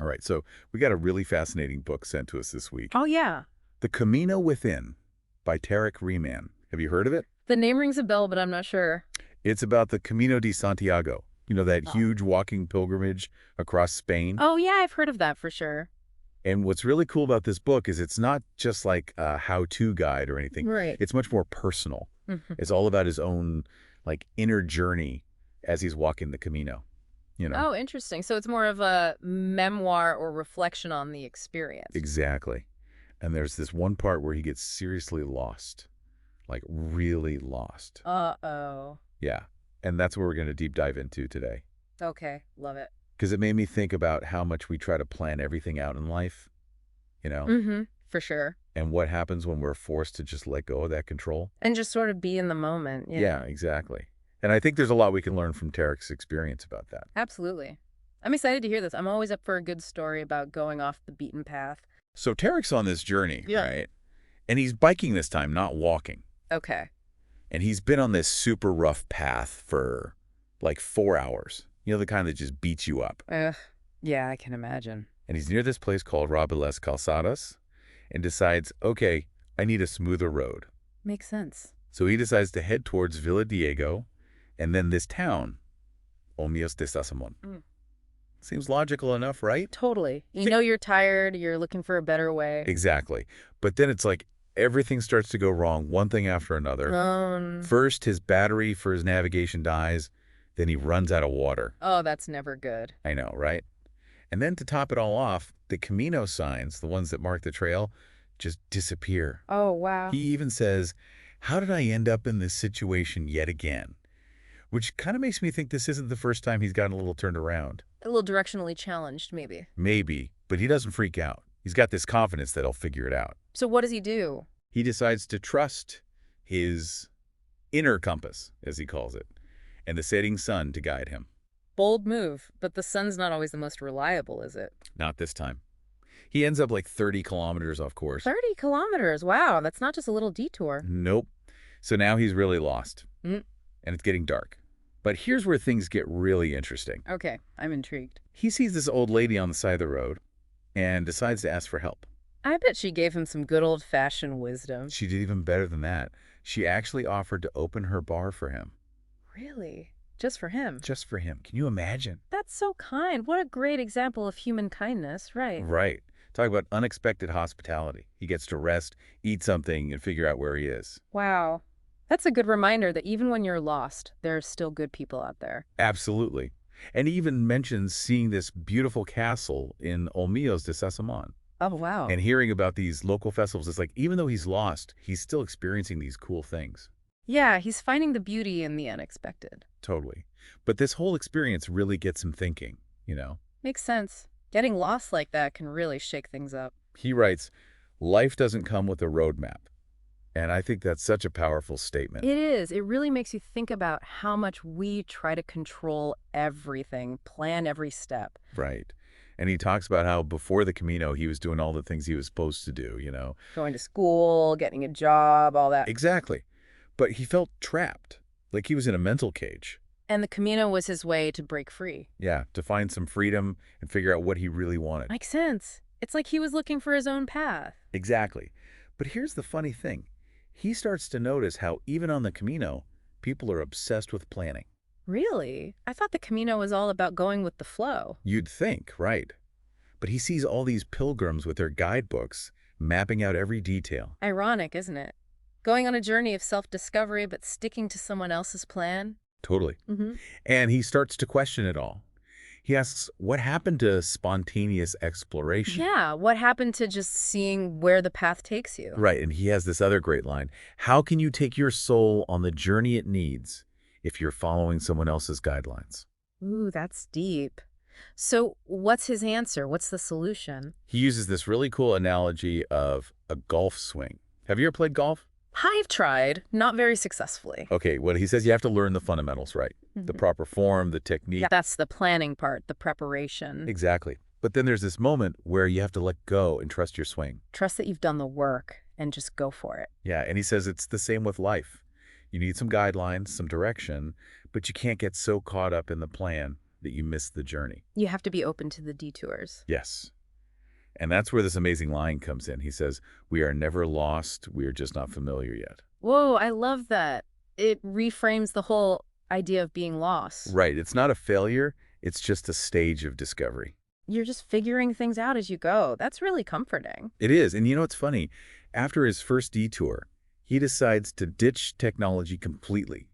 All right, so we got a really fascinating book sent to us this week. Oh, yeah. The Camino Within by Tarek Riman. Have you heard of it? The name rings a bell, but I'm not sure. It's about the Camino de Santiago, that Oh. huge walking pilgrimage across Spain. Oh, yeah, I've heard of that for sure. And what's really cool about this book is it's not just like a how-to guide or anything. Right. It's much more personal. Mhm. It's all about his own inner journey as he's walking the Camino. Oh, interesting. So it's more of a memoir or reflection on the experience. Exactly. And there's this one part where he gets seriously lost, like really lost. Uh-oh. Yeah. And that's what we're going to deep dive into today. Okay, love it. Because it made me think about how much we try to plan everything out in life, Mm-hmm. For sure. and what happens when we're forced to just let go of that control. And just sort of be in the moment. Yeah, exactly. And I think there's a lot we can learn from Tarek's experience about that. Absolutely. I'm excited to hear this. I'm always up for a good story about going off the beaten path. So Tarek's on this journey, Yeah. right? And he's biking this time, not walking. Okay. And he's been on this super rough path for like 4 hours. The kind that just beats you up. Ugh. Yeah, I can imagine. And he's near this place called Rabeles Calzadas and decides, okay, I need a smoother road. Makes sense. So he decides to head towards Villa Diego and then this town, Olmillos de Sasamon. Mm. Seems logical enough, right? Totally. You know you're tired, you're looking for a better way. Exactly. But then it's like everything starts to go wrong, one thing after another. First, his battery for his navigation dies. Then he runs out of water. Oh, that's never good. I know, right? And then to top it all off, the Camino signs, the ones that mark the trail, just disappear. Oh, wow. He even says, how did I end up in this situation yet again? Which kind of makes me think this isn't the first time he's gotten a little turned around. A little directionally challenged, maybe. Maybe, but he doesn't freak out. He's got this confidence that he'll figure it out. So what does he do? He decides to trust his inner compass, as he calls it, and the setting sun to guide him. Bold move, but the sun's not always the most reliable, is it? Not this time. He ends up like 30 kilometers off course. 30 kilometers. Wow, that's not just a little detour. Nope. So now he's really lost. Mm. And it's getting dark. But here's where things get really interesting. Okay, I'm intrigued. He sees this old lady on the side of the road and decides to ask for help. I bet she gave him some good old-fashioned wisdom. She did even better than that. She actually offered to open her bar for him. Really? Just for him? Just for him. Can you imagine? That's so kind. What a great example of human kindness, right? Right. Talk about unexpected hospitality. He gets to rest, eat something, and figure out where he is. Wow. That's a good reminder that even when you're lost, there are still good people out there. Absolutely. And he even mentions seeing this beautiful castle in Olmillos de Sasamon. Oh, wow. And hearing about these local festivals. It's like, even though he's lost, he's still experiencing these cool things. Yeah, he's finding the beauty in the unexpected. Totally. But this whole experience really gets him thinking. Makes sense. Getting lost like that can really shake things up. He writes, life doesn't come with a roadmap. And I think that's such a powerful statement. It is. It really makes you think about how much we try to control everything, plan every step. Right. And he talks about how before the Camino, he was doing all the things he was supposed to do. Going to school, getting a job, all that. Exactly. But he felt trapped, like he was in a mental cage. And the Camino was his way to break free. Yeah, to find some freedom and figure out what he really wanted. Makes sense. It's like he was looking for his own path. Exactly. But here's the funny thing. He starts to notice how even on the Camino, people are obsessed with planning. Really? I thought the Camino was all about going with the flow. You'd think, right? But he sees all these pilgrims with their guidebooks mapping out every detail. Ironic, isn't it? Going on a journey of self-discovery but sticking to someone else's plan. Totally. Mm-hmm. And he starts to question it all. He asks, what happened to spontaneous exploration? Yeah, what happened to just seeing where the path takes you? Right, and he has this other great line. How can you take your soul on the journey it needs if you're following someone else's guidelines? Ooh, that's deep. So what's his answer? What's the solution? He uses this really cool analogy of a golf swing. Have you ever played golf? I've tried, not very successfully. Okay, well, he says you have to learn the fundamentals, right? The proper form, the technique. Yeah, that's the planning part, the preparation. Exactly. But then there's this moment where you have to let go and trust your swing. Trust that you've done the work and just go for it. Yeah, and he says it's the same with life. You need some guidelines, some direction, but you can't get so caught up in the plan that you miss the journey. You have to be open to the detours. Yes. And that's where this amazing line comes in. He says, "We are never lost. We are just not familiar yet." Whoa, I love that. It reframes the whole idea of being lost. Right. It's not a failure. It's just a stage of discovery. You're just figuring things out as you go. That's really comforting. It is. And you know what's funny? After his first detour, he decides to ditch technology completely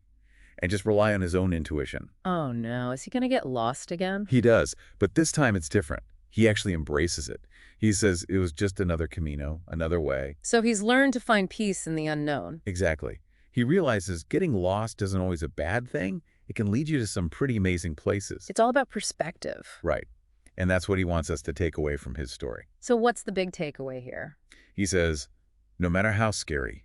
and just rely on his own intuition. Oh no, is he going to get lost again? He does, but this time it's different. He actually embraces it. He says it was just another Camino, another way. So he's learned to find peace in the unknown. Exactly. He realizes getting lost isn't always a bad thing. It can lead you to some pretty amazing places. It's all about perspective. Right. And that's what he wants us to take away from his story. So what's the big takeaway here? He says, no matter how scary,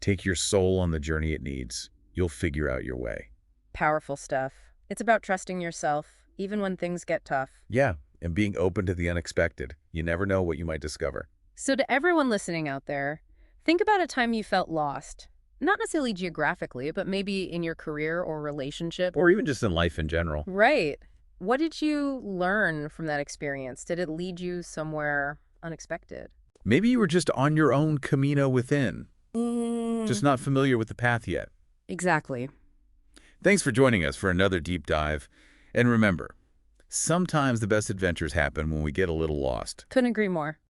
take your soul on the journey it needs. You'll figure out your way. Powerful stuff. It's about trusting yourself, even when things get tough. Yeah, and being open to the unexpected. You never know what you might discover. So to everyone listening out there, think about a time you felt lost. Not necessarily geographically, but maybe in your career or relationship. Or even just in life in general. Right. What did you learn from that experience? Did it lead you somewhere unexpected? Maybe you were just on your own Camino Within. Just not familiar with the path yet. Exactly. Thanks for joining us for another deep dive. And remember, sometimes the best adventures happen when we get a little lost. Couldn't agree more.